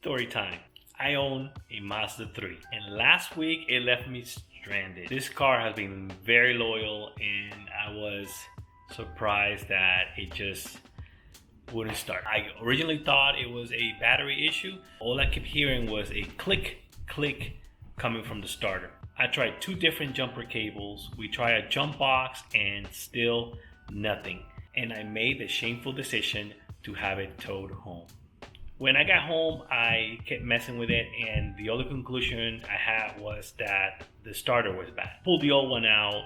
Story time. I own a Mazda 3 and last week it left me stranded. This car has been very loyal and I was surprised that it just wouldn't start. I originally thought it was a battery issue. All I kept hearing was a click, click coming from the starter. I tried 2 different jumper cables. We tried a jump box and still nothing. And I made the shameful decision to have it towed home. When I got home, I kept messing with it and the only conclusion I had was that the starter was bad. Pulled the old one out.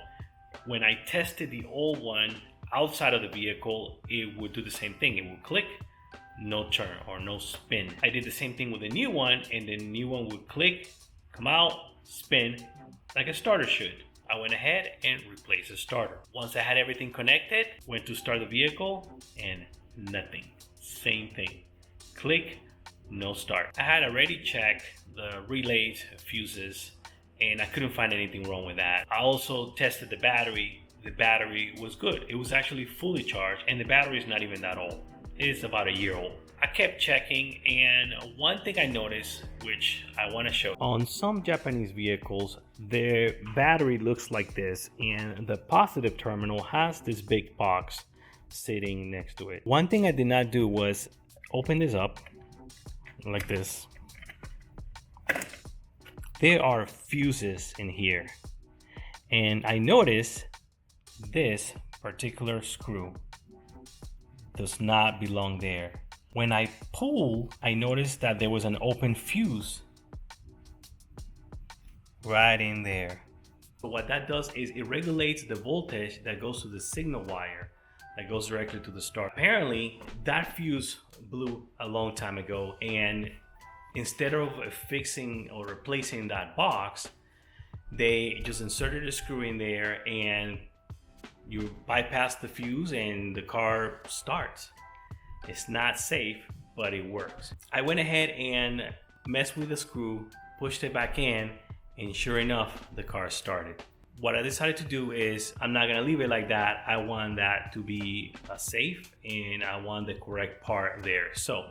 When I tested the old one outside of the vehicle, it would do the same thing. It would click, no turn or no spin. I did the same thing with the new one and the new one would click, come out, spin like a starter should. I went ahead and replaced the starter. Once I had everything connected, went to start the vehicle and nothing. Same thing. Click, no start. I had already checked the relays, fuses, and I couldn't find anything wrong with that. I also tested the battery. The battery was good. It was actually fully charged and the battery is not even that old. It's about a year old. I kept checking and one thing I noticed, which I want to show. On some Japanese vehicles, their battery looks like this and the positive terminal has this big box sitting next to it. One thing I did not do was open this up like this. There are fuses in here and I noticed this particular screw does not belong there. When I pulled, I noticed that there was an open fuse right in there. So what that does is it regulates the voltage that goes to the signal wire that goes directly to the starter. Apparently that fuse blew a long time ago and instead of fixing or replacing that box, they just inserted a screw in there and you bypass the fuse and the car starts. It's not safe, but it works. I went ahead and messed with the screw, pushed it back in, and sure enough, the car started. What I decided to do is I'm not gonna leave it like that. I want that to be safe and I want the correct part there. So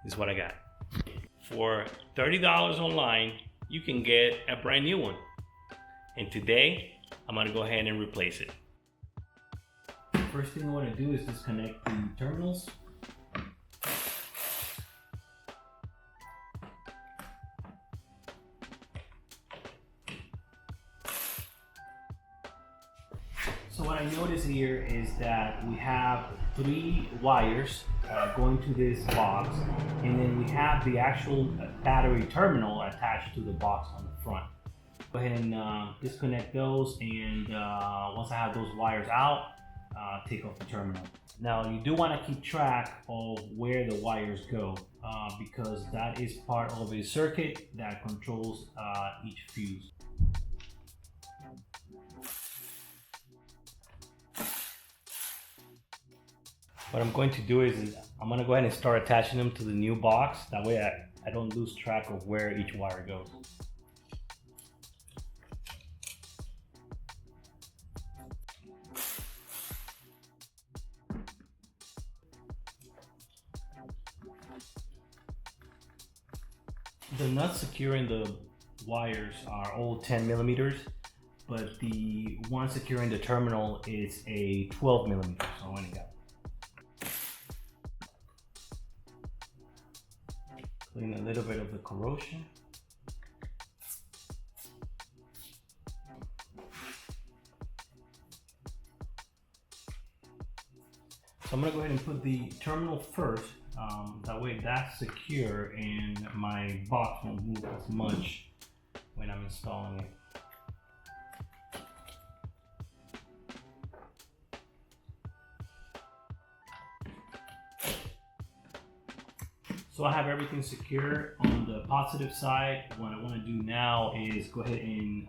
this is what I got. For $30 online, you can get a brand new one. And today, I'm gonna go ahead and replace it. First thing I want to do is disconnect the terminals. So what I notice here is that we have 3 wires going to this box and then we have the actual battery terminal attached to the box on the front. Go ahead and disconnect those and once I have those wires out, take off the terminal. Now you do want to keep track of where the wires go because that is part of a circuit that controls each fuse. What I'm going to do is I'm going to go ahead and start attaching them to the new box. That way I don't lose track of where each wire goes. The nuts securing the wires are all 10 millimeters, but the one securing the terminal is a 12 millimeter. So I only got clean a little bit of the corrosion. So I'm gonna go ahead and put the terminal first. That way that's secure and my box won't move as much when I'm installing it. So I have everything secure on the positive side. What I want to do now is go ahead and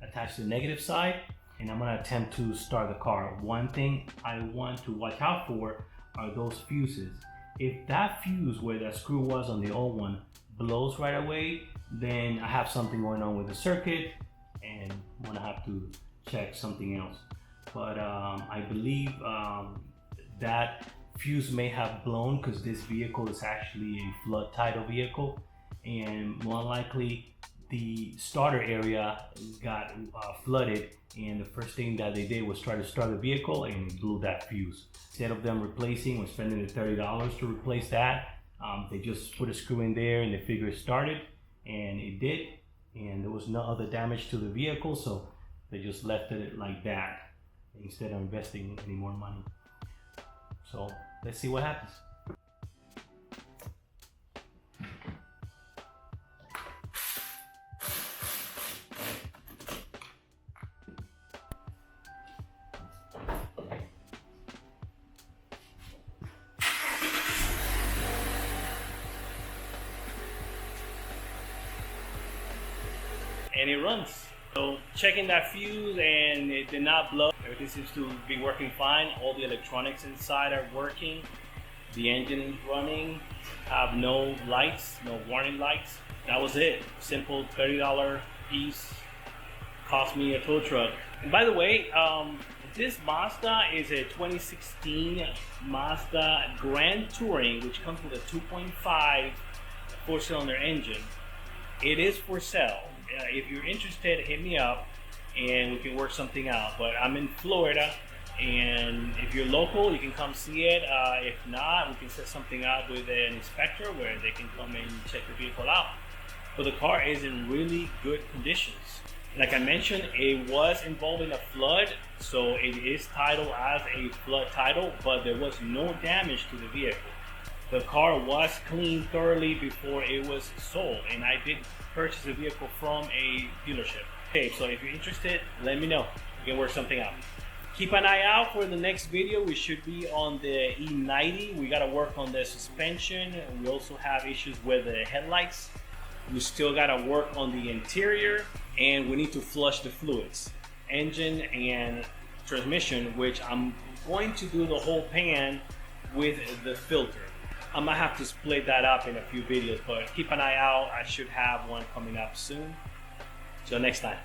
attach the negative side and I'm going to attempt to start the car. One thing I want to watch out for are those fuses. If that fuse where that screw was on the old one blows right away, then I have something going on with the circuit and I'm gonna have to check something else. But I believe that fuse may have blown because this vehicle is actually a flood title vehicle, and more likely the starter area got flooded, and the first thing that they did was try to start the vehicle and blew that fuse. Instead of them replacing or spending the $30 to replace that, they just put a screw in there and the figure started, and it did, and there was no other damage to the vehicle, so they just left it like that instead of investing any more money. So let's see what happens. And it runs. So checking that fuse, and it did not blow. Everything seems to be working fine. All the electronics inside are working. The engine is running. Have no lights, no warning lights. That was it. Simple $30 piece. Cost me a tow truck. And by the way, this Mazda is a 2016 Mazda Grand Touring, which comes with a 2.5 four-cylinder engine. It is for sale. If you're interested, hit me up and we can work something out. But I'm in Florida, and if you're local, you can come see it. If not, we can set something up with an inspector where they can come and check the vehicle out. But the car is in really good conditions. Like I mentioned, it was involved in a flood, so it is titled as a flood title, but there was no damage to the vehicle. The car was cleaned thoroughly before it was sold, and I did purchase a vehicle from a dealership. Okay, so if you're interested, let me know. We can work something out. Keep an eye out for the next video. We should be on the E90. We gotta work on the suspension. We also have issues with the headlights. We still gotta work on the interior, and we need to flush the fluids, engine and transmission, which I'm going to do the whole pan with the filter. I might have to split that up in a few videos, but keep an eye out. I should have one coming up soon. Till next time.